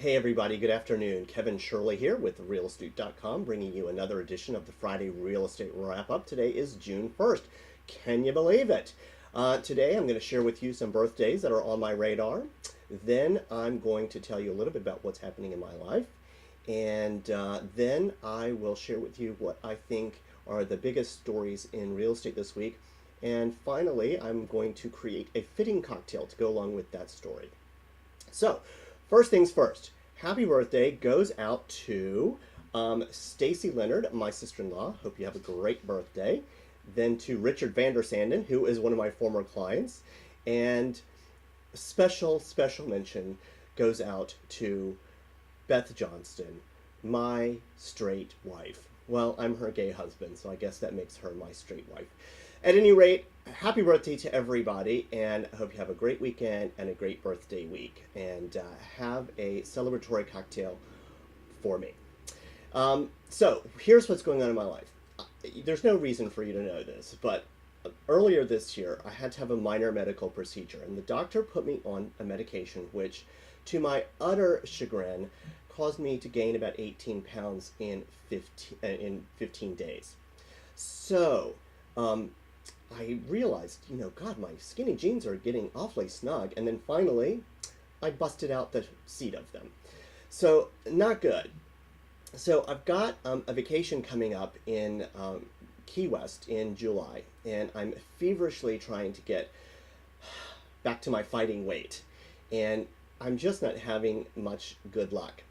Hey everybody, good afternoon. Kevin Shirley here with realestate.com, bringing you another edition of the Friday Real Estate Wrap-Up. Today is June 1st. Can you believe it? Today I'm going to share with you some birthdays that are on my radar. Then I'm going to tell you a little bit about what's happening in my life. And then I will share with you what I think are the biggest stories in real estate this week. And finally, I'm going to create a fitting cocktail to go along with that story. So, first things first, happy birthday goes out to Stacy Leonard, my sister-in-law. Hope you have a great birthday. Then to Richard Vandersanden, who is one of my former clients. And special mention goes out to Beth Johnston, my straight wife. Well, I'm her gay husband, so I guess that makes her my straight wife. At any rate, happy birthday to everybody, and I hope you have a great weekend and a great birthday week, and have a celebratory cocktail for me. So here's what's going on in my life. There's no reason for you to know this, but earlier this year, I had to have a minor medical procedure, and the doctor put me on a medication which, to my utter chagrin, caused me to gain about 18 pounds in 15 days. So, I realized, God, my skinny jeans are getting awfully snug. And then finally, I busted out the seat of them. So, not good. So, I've got a vacation coming up in Key West in July. And I'm feverishly trying to get back to my fighting weight. And I'm just not having much good luck.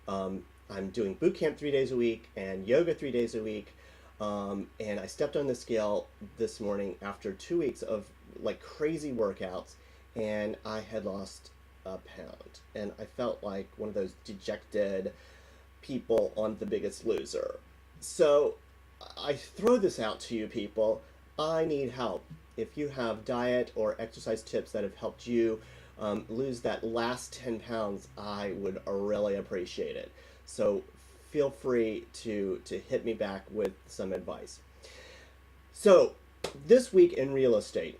I'm doing boot camp 3 days a week and yoga 3 days a week. And I stepped on the scale this morning after 2 weeks of like crazy workouts, and I had lost a pound. And I felt like one of those dejected people on The Biggest Loser. So I throw this out to you people. I need help. If you have diet or exercise tips that have helped you lose that last 10 pounds, I would really appreciate it. So feel free to hit me back with some advice. So this week in real estate,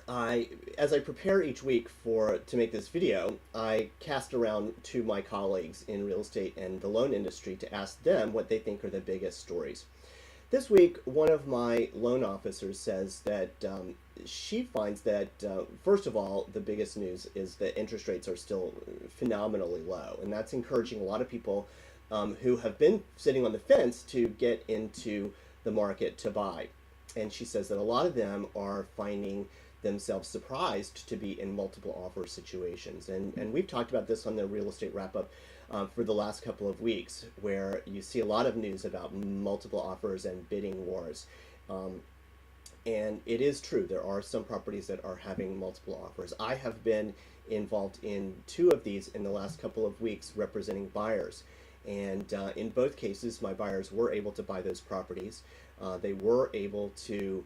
as I prepare each week to make this video, I cast around to my colleagues in real estate and the loan industry to ask them what they think are the biggest stories. This week, one of my loan officers says that she finds that, first of all, the biggest news is that interest rates are still phenomenally low, and that's encouraging a lot of people who have been sitting on the fence to get into the market to buy. And she says that a lot of them are finding themselves surprised to be in multiple offer situations. And we've talked about this on the real estate wrap-up for the last couple of weeks, where you see a lot of news about multiple offers and bidding wars. And it is true, there are some properties that are having multiple offers. I have been involved in 2 of these in the last couple of weeks representing buyers. And in both cases, my buyers were able to buy those properties. They were able to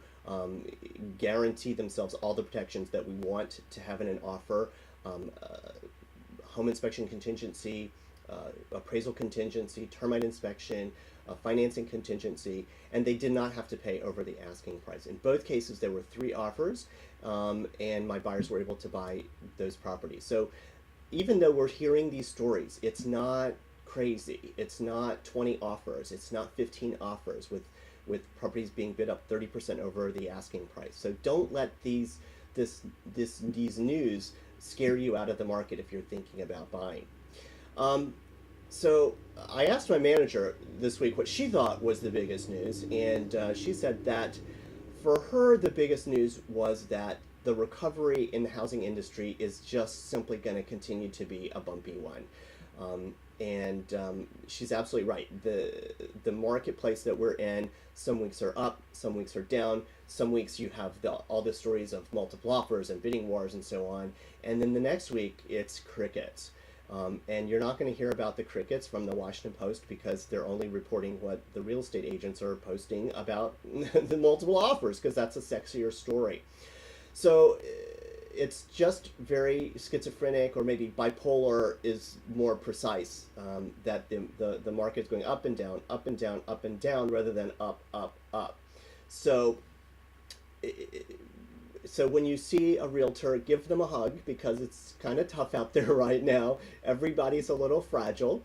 guarantee themselves all the protections that we want to have in an offer: home inspection contingency, appraisal contingency, termite inspection, financing contingency, and they did not have to pay over the asking price. In both cases, there were 3 offers, and my buyers were able to buy those properties. So even though we're hearing these stories, it's not crazy. It's not 20 offers. It's not 15 offers with properties being bid up 30% over the asking price. So don't let these news scare you out of the market if you're thinking about buying. So I asked my manager this week what she thought was the biggest news, and she said that for her the biggest news was that the recovery in the housing industry is just simply going to continue to be a bumpy one. And she's absolutely right. The marketplace that we're in, some weeks are up, some weeks are down, some weeks you have all the stories of multiple offers and bidding wars and so on, and then the next week it's crickets. And you're not going to hear about the crickets from the Washington Post because they're only reporting what the real estate agents are posting about the multiple offers, because that's a sexier story. So it's just very schizophrenic, or maybe bipolar is more precise, that the market's going up and down, up and down, up and down, rather than up, up, up. So So when you see a realtor, give them a hug because it's kind of tough out there right now. Everybody's a little fragile.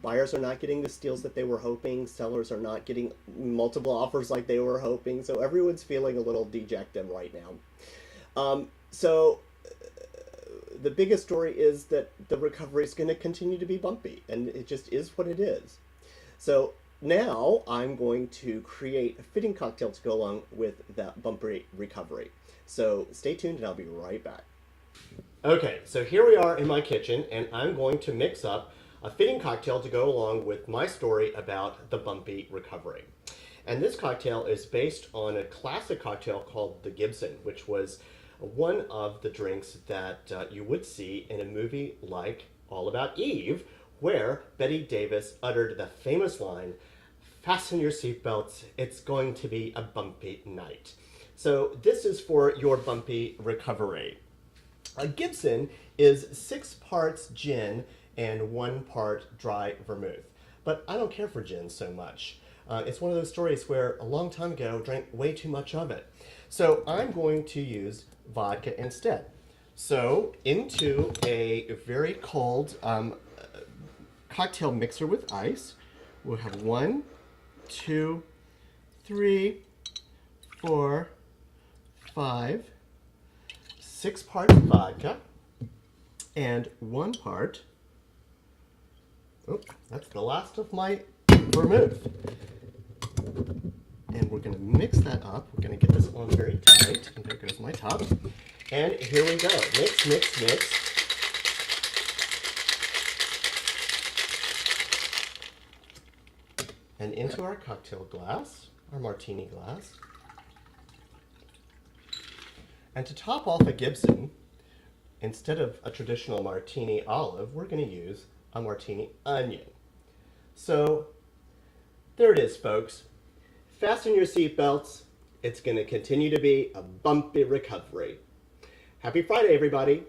Buyers are not getting the deals that they were hoping. Sellers are not getting multiple offers like they were hoping. So everyone's feeling a little dejected right now. So the biggest story is that the recovery is going to continue to be bumpy, and it just is what it is. So now I'm going to create a fitting cocktail to go along with that bumpy recovery. So stay tuned and I'll be right back. Okay, so here we are in my kitchen and I'm going to mix up a fitting cocktail to go along with my story about the bumpy recovery. And this cocktail is based on a classic cocktail called the Gibson, which was one of the drinks that you would see in a movie like All About Eve, where Bette Davis uttered the famous line, "Fasten your seatbelts, it's going to be a bumpy night." So this is for your bumpy recovery. A Gibson is 6 parts gin and 1 part dry vermouth. But I don't care for gin so much. It's one of those stories where a long time ago I drank way too much of it. So I'm going to use vodka instead. So into a very cold cocktail mixer with ice, we'll have 1, 2, 3, 4, 5, 6 parts vodka, and 1 part, oh, that's the last of my vermouth. And we're going to mix that up. We're going to get this on very tight, and there goes my top. And here we go. Mix, mix, mix. And into our cocktail glass, our martini glass. And to top off a Gibson, instead of a traditional martini olive, we're going to use a martini onion. So there it is, folks. Fasten your seatbelts. It's going to continue to be a bumpy recovery. Happy Friday, everybody.